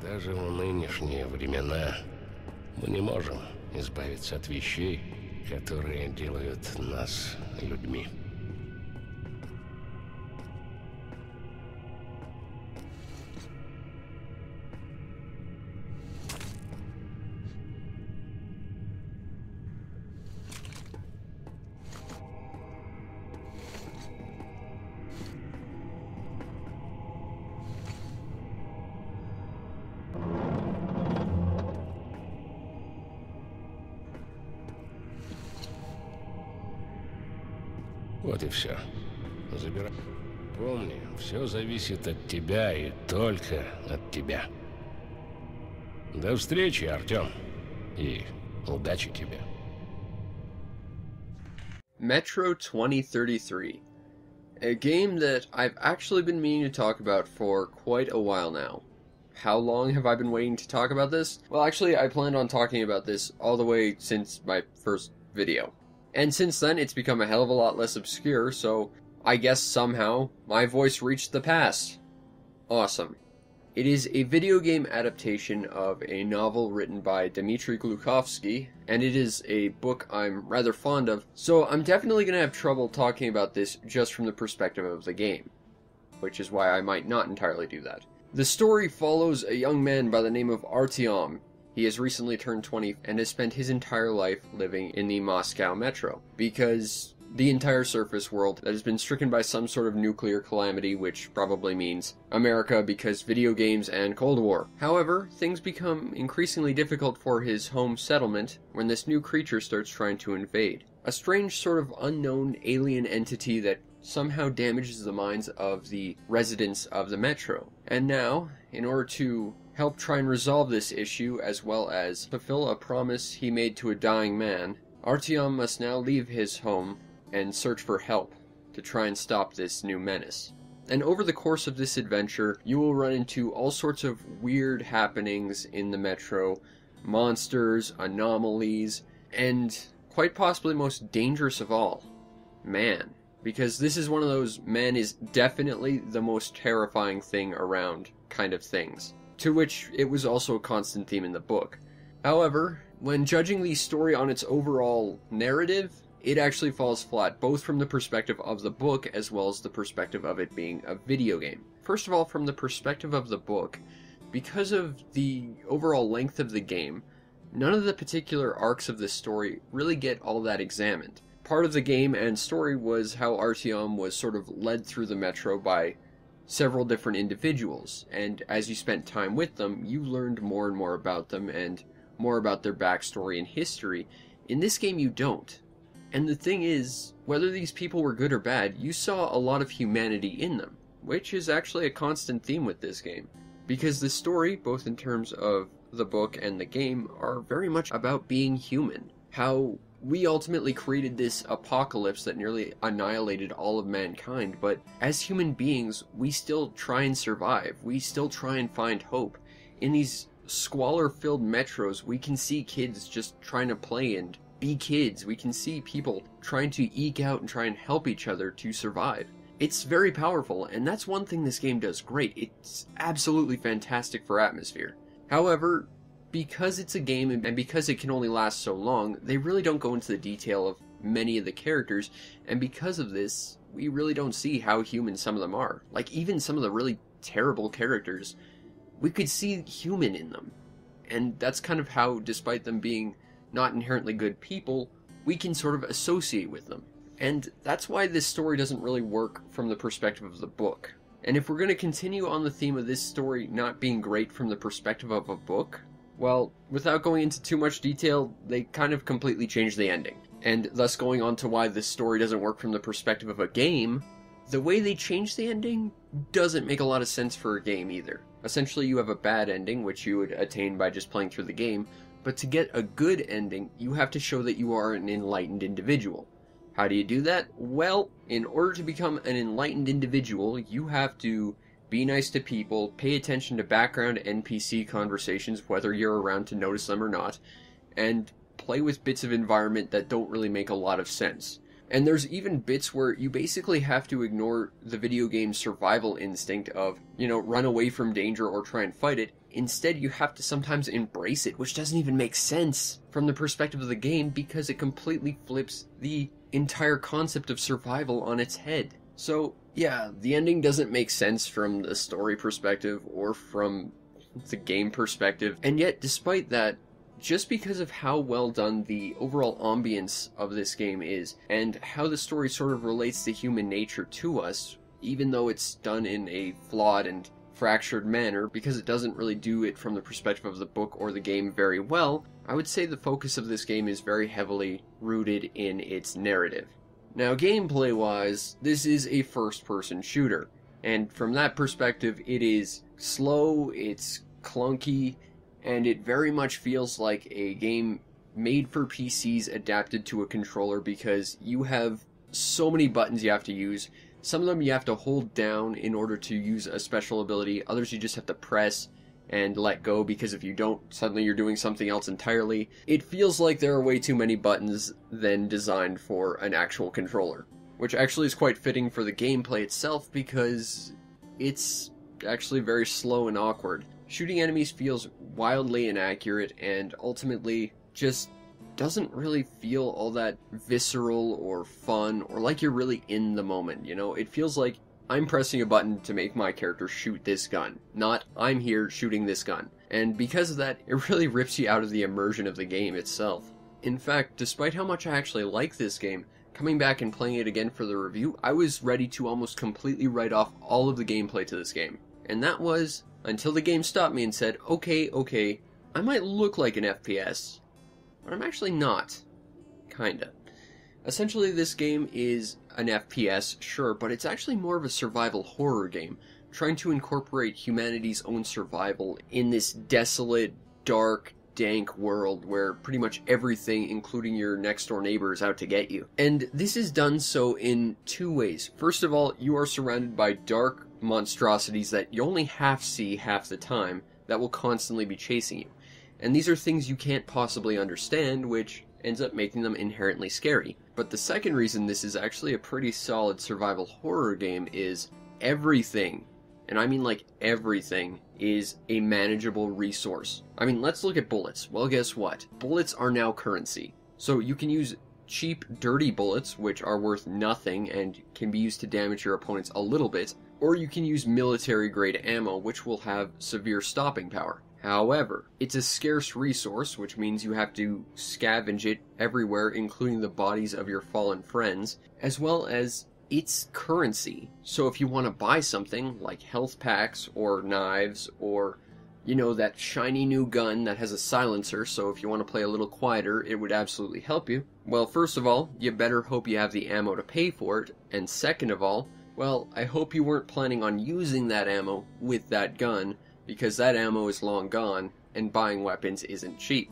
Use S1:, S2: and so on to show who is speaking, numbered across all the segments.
S1: Даже в нынешние времена мы не можем избавиться от вещей, которые делают нас людьми. Вот и все. Забирай. Помни, все зависит от тебя и только от тебя. До встречи, Артем. И удачи тебе.
S2: Metro 2033. A game that I've actually been meaning to talk about for quite a while now. How long have I been waiting to talk about this? Well, actually, I planned on talking about this all the way since my first video. And since then, it's become a hell of a lot less obscure, so I guess somehow my voice reached the past. Awesome. It is a video game adaptation of a novel written by Dmitry Gluchovsky, and it is a book I'm rather fond of, so I'm definitely going to have trouble talking about this just from the perspective of the game, which is why I might not entirely do that. The story follows a young man by the name of Artyom. He has recently turned 20 and has spent his entire life living in the Moscow metro, because the entire surface world that has been stricken by some sort of nuclear calamity, which probably means America because video games and Cold War. However, things become increasingly difficult for his home settlement when this new creature starts trying to invade. A strange sort of unknown alien entity that somehow damages the minds of the residents of the metro. And now, in order to help try and resolve this issue, as well as fulfill a promise he made to a dying man, Artyom must now leave his home and search for help to try and stop this new menace. And over the course of this adventure, you will run into all sorts of weird happenings in the metro, monsters, anomalies, and quite possibly most dangerous of all, man. Because this is one of those man is definitely the most terrifying thing around kind of things, to which it was also a constant theme in the book. However, when judging the story on its overall narrative, it actually falls flat, both from the perspective of the book as well as the perspective of it being a video game. First of all, from the perspective of the book, because of the overall length of the game, none of the particular arcs of the story really get all that examined. Part of the game and story was how Artyom was sort of led through the metro by several different individuals, and as you spent time with them, you learned more and more about them and more about their backstory and history. In this game, you don't. And the thing is, whether these people were good or bad, you saw a lot of humanity in them, which is actually a constant theme with this game. Because the story, both in terms of the book and the game, are very much about being human. How we ultimately created this apocalypse that nearly annihilated all of mankind, but as human beings, we still try and survive. We still try and find hope. In these squalor-filled metros, we can see kids just trying to play and be kids. We can see people trying to eke out and try and help each other to survive. It's very powerful, and that's one thing this game does great. It's absolutely fantastic for atmosphere. However, because it's a game and because it can only last so long, they really don't go into the detail of many of the characters, and because of this, we really don't see how human some of them are. Like, even some of the really terrible characters, we could see human in them. And that's kind of how, despite them being not inherently good people, we can sort of associate with them. And that's why this story doesn't really work from the perspective of the book. And if we're going to continue on the theme of this story not being great from the perspective of a book, well, without going into too much detail, they kind of completely change the ending. And thus going on to why this story doesn't work from the perspective of a game, the way they change the ending doesn't make a lot of sense for a game either. Essentially, you have a bad ending, which you would attain by just playing through the game, but to get a good ending, you have to show that you are an enlightened individual. How do you do that? Well, in order to become an enlightened individual, you have to be nice to people, pay attention to background NPC conversations, whether you're around to notice them or not, and play with bits of environment that don't really make a lot of sense. And there's even bits where you basically have to ignore the video game's survival instinct of, run away from danger or try and fight it. Instead, you have to sometimes embrace it, which doesn't even make sense from the perspective of the game because it completely flips the entire concept of survival on its head. So, yeah, the ending doesn't make sense from the story perspective or from the game perspective. And yet, despite that, just because of how well done the overall ambience of this game is, and how the story sort of relates to human nature to us, even though it's done in a flawed and fractured manner, because it doesn't really do it from the perspective of the book or the game very well, I would say the focus of this game is very heavily rooted in its narrative. Now, gameplay-wise, this is a first-person shooter, and from that perspective, it is slow, it's clunky, and it very much feels like a game made for PCs adapted to a controller because you have so many buttons you have to use. Some of them you have to hold down in order to use a special ability, others you just have to press and let go because if you don't, suddenly you're doing something else entirely. It feels like there are way too many buttons than designed for an actual controller, which actually is quite fitting for the gameplay itself because it's actually very slow and awkward. Shooting enemies feels wildly inaccurate and ultimately just doesn't really feel all that visceral or fun or like you're really in the moment, It feels like I'm pressing a button to make my character shoot this gun, not I'm here shooting this gun. And because of that, it really rips you out of the immersion of the game itself. In fact, despite how much I actually like this game, coming back and playing it again for the review, I was ready to almost completely write off all of the gameplay to this game. And that was until the game stopped me and said, okay, I might look like an FPS, but I'm actually not. Kinda. Essentially, this game is an FPS, sure, but it's actually more of a survival horror game, trying to incorporate humanity's own survival in this desolate, dark, dank world where pretty much everything, including your next door neighbor, is out to get you. And this is done so in two ways. First of all, you are surrounded by dark monstrosities that you only half see half the time that will constantly be chasing you. And these are things you can't possibly understand, which ends up making them inherently scary. But the second reason this is actually a pretty solid survival horror game is everything, and I mean like everything, is a manageable resource. I mean, let's look at bullets. Well, guess what? Bullets are now currency. So you can use cheap, dirty bullets, which are worth nothing and can be used to damage your opponents a little bit, or you can use military-grade ammo, which will have severe stopping power. However, it's a scarce resource, which means you have to scavenge it everywhere, including the bodies of your fallen friends, as well as its currency. So if you want to buy something, like health packs, or knives, or, that shiny new gun that has a silencer, so if you want to play a little quieter, it would absolutely help you. Well, first of all, you better hope you have the ammo to pay for it, and second of all, well, I hope you weren't planning on using that ammo with that gun, because that ammo is long gone, and buying weapons isn't cheap.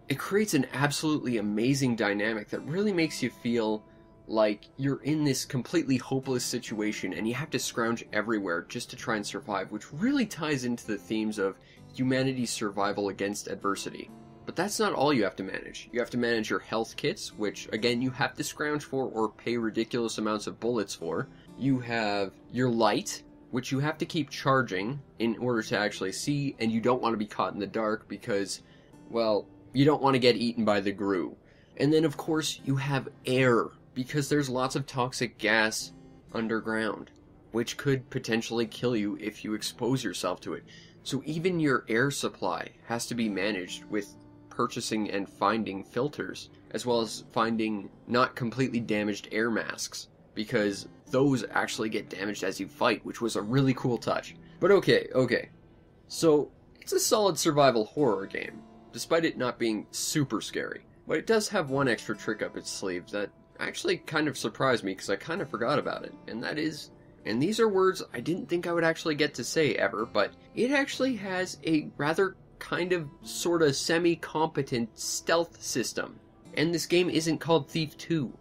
S2: It creates an absolutely amazing dynamic that really makes you feel like you're in this completely hopeless situation and you have to scrounge everywhere just to try and survive, which really ties into the themes of humanity's survival against adversity. But that's not all you have to manage. You have to manage your health kits, which again you have to scrounge for or pay ridiculous amounts of bullets for. You have your light, which you have to keep charging in order to actually see, and you don't want to be caught in the dark because, well, you don't want to get eaten by the Grue. And then of course you have air, because there's lots of toxic gas underground, which could potentially kill you if you expose yourself to it. So even your air supply has to be managed with purchasing and finding filters, as well as finding not completely damaged air masks, because those actually get damaged as you fight, which was a really cool touch. But okay. So, it's a solid survival horror game, despite it not being super scary. But it does have one extra trick up its sleeve that actually kind of surprised me because I kind of forgot about it, and that is, and these are words I didn't think I would actually get to say ever, but it actually has a rather kind of sort of semi-competent stealth system. And this game isn't called Thief 2.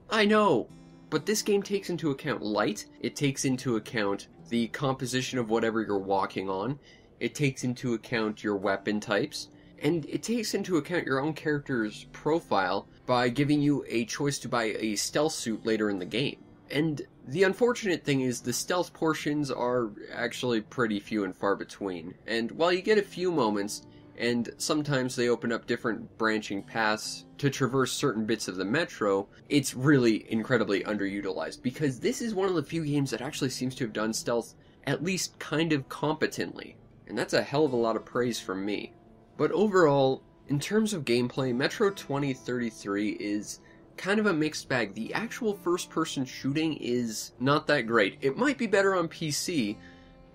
S2: I know, but this game takes into account light, it takes into account the composition of whatever you're walking on, it takes into account your weapon types, And it takes into account your own character's profile by giving you a choice to buy a stealth suit later in the game. And the unfortunate thing is the stealth portions are actually pretty few and far between. And while you get a few moments, and sometimes they open up different branching paths to traverse certain bits of the Metro, it's really incredibly underutilized, because this is one of the few games that actually seems to have done stealth at least kind of competently. And that's a hell of a lot of praise from me. But overall, in terms of gameplay, Metro 2033 is kind of a mixed bag. The actual first-person shooting is not that great. It might be better on PC,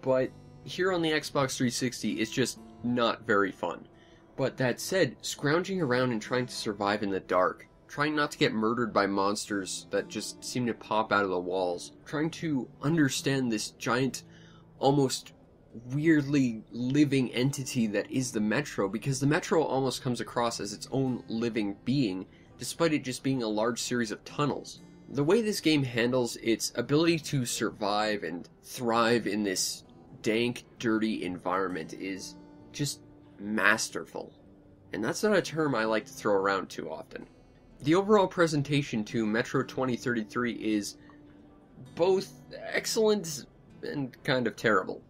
S2: but here on the Xbox 360, it's just not very fun. But that said, scrounging around and trying to survive in the dark, trying not to get murdered by monsters that just seem to pop out of the walls, trying to understand this giant, almost weirdly living entity that is the Metro, because the Metro almost comes across as its own living being, despite it just being a large series of tunnels. The way this game handles its ability to survive and thrive in this dank, dirty environment is just masterful. And that's not a term I like to throw around too often. The overall presentation to Metro 2033 is both excellent and kind of terrible.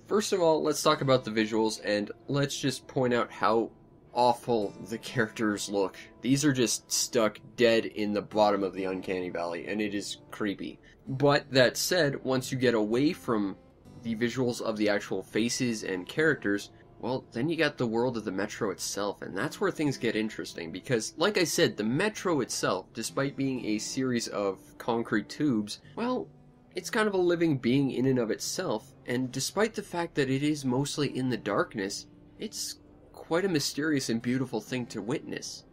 S2: First of all, let's talk about the visuals, and let's just point out how awful the characters look. These are just stuck dead in the bottom of the Uncanny Valley, and it is creepy. But that said, once you get away from the visuals of the actual faces and characters, well, then you got the world of the Metro itself, and that's where things get interesting, because, like I said, the Metro itself, despite being a series of concrete tubes, well, it's kind of a living being in and of itself, and despite the fact that it is mostly in the darkness, it's quite a mysterious and beautiful thing to witness.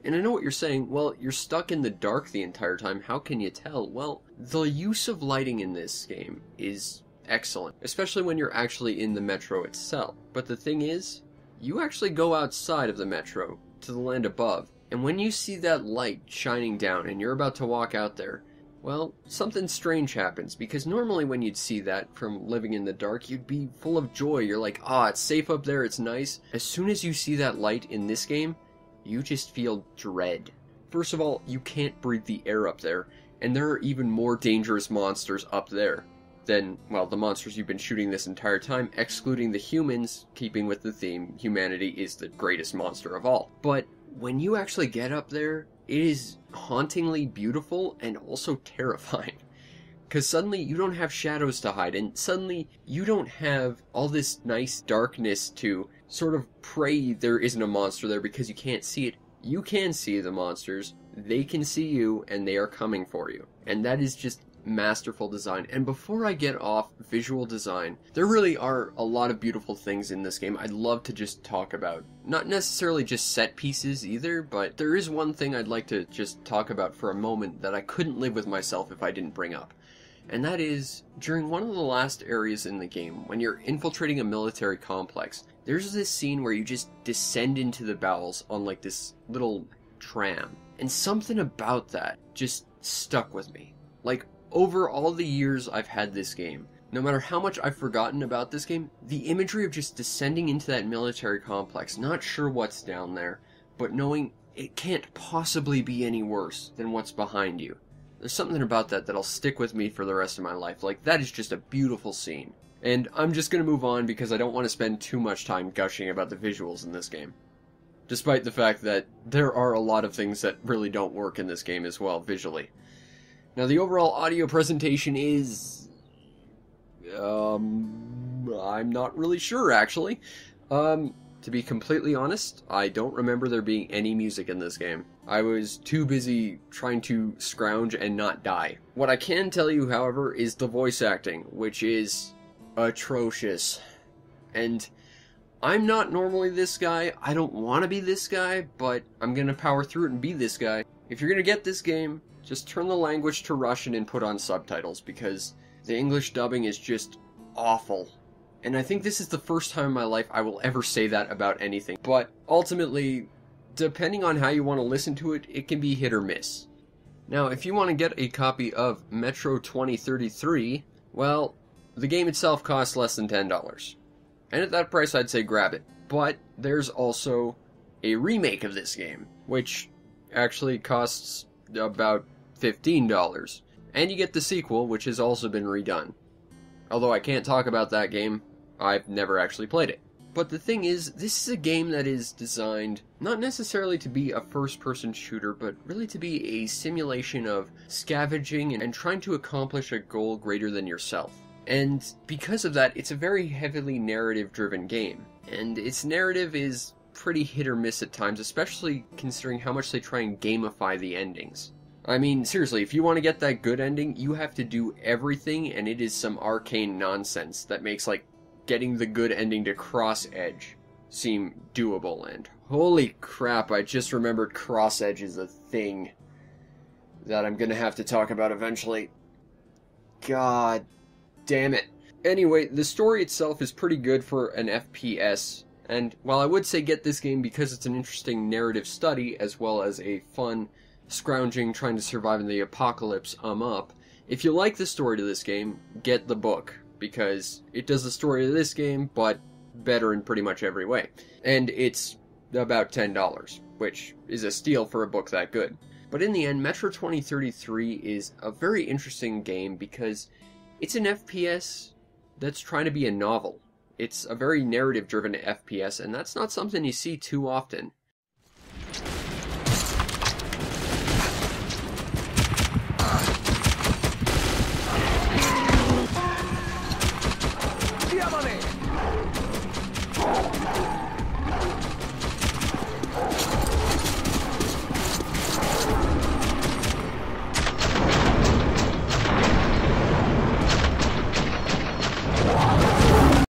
S2: And I know what you're saying, well, you're stuck in the dark the entire time, how can you tell? Well, the use of lighting in this game is excellent, especially when you're actually in the Metro itself. But the thing is, you actually go outside of the Metro, to the land above, and when you see that light shining down and you're about to walk out there, well, something strange happens, because normally when you'd see that from living in the dark, you'd be full of joy. You're like, it's safe up there, it's nice. As soon as you see that light in this game, you just feel dread. First of all, you can't breathe the air up there, and there are even more dangerous monsters up there than, well, the monsters you've been shooting this entire time, excluding the humans. Keeping with the theme, humanity is the greatest monster of all. But when you actually get up there, it is hauntingly beautiful and also terrifying. Because suddenly you don't have shadows to hide, and suddenly you don't have all this nice darkness to sort of pray there isn't a monster there because you can't see it. You can see the monsters, they can see you, and they are coming for you. And that is just masterful design. And before I get off visual design, there really are a lot of beautiful things in this game I'd love to just talk about. Not necessarily just set pieces either, but there is one thing I'd like to just talk about for a moment that I couldn't live with myself if I didn't bring up. And that is, during one of the last areas in the game, when you're infiltrating a military complex, there's this scene where you just descend into the bowels on like this little tram. And something about that just stuck with me. Like, over all the years I've had this game, no matter how much I've forgotten about this game, the imagery of just descending into that military complex, not sure what's down there, but knowing it can't possibly be any worse than what's behind you. There's something about that that'll stick with me for the rest of my life. Like, that is just a beautiful scene. And I'm just gonna move on because I don't want to spend too much time gushing about the visuals in this game. Despite the fact that there are a lot of things that really don't work in this game as well, visually. Now, the overall audio presentation is... I'm not really sure, actually. To be completely honest, I don't remember there being any music in this game. I was too busy trying to scrounge and not die. What I can tell you, however, is the voice acting, which is atrocious. And I'm not normally this guy. I don't want to be this guy, but I'm gonna power through it and be this guy. If you're gonna get this game, just turn the language to Russian and put on subtitles, because the English dubbing is just awful. And I think this is the first time in my life I will ever say that about anything. But ultimately, depending on how you want to listen to it, it can be hit or miss. Now, if you want to get a copy of Metro 2033, well, the game itself costs less than $10. And at that price, I'd say grab it. But there's also a remake of this game, which actually costs about $15. And you get the sequel, which has also been redone. Although I can't talk about that game, I've never actually played it. But the thing is, this is a game that is designed not necessarily to be a first-person shooter, but really to be a simulation of scavenging and trying to accomplish a goal greater than yourself. And because of that, it's a very heavily narrative-driven game. And its narrative is pretty hit or miss at times, especially considering how much they try and gamify the endings. I mean, seriously, if you want to get that good ending, you have to do everything, and it is some arcane nonsense that makes, like, getting the good ending to Cross Edge seem doable. And holy crap, I just remembered Cross Edge is a thing that I'm gonna have to talk about eventually. God damn it. Anyway, the story itself is pretty good for an FPS, and while I would say get this game because it's an interesting narrative study, as well as a fun, scrounging, trying to survive in the apocalypse up, if you like the story to this game, get the book, because it does the story of this game, but better in pretty much every way. And it's about $10, which is a steal for a book that good. But in the end, Metro 2033 is a very interesting game because it's an FPS that's trying to be a novel. It's a very narrative-driven FPS, and that's not something you see too often.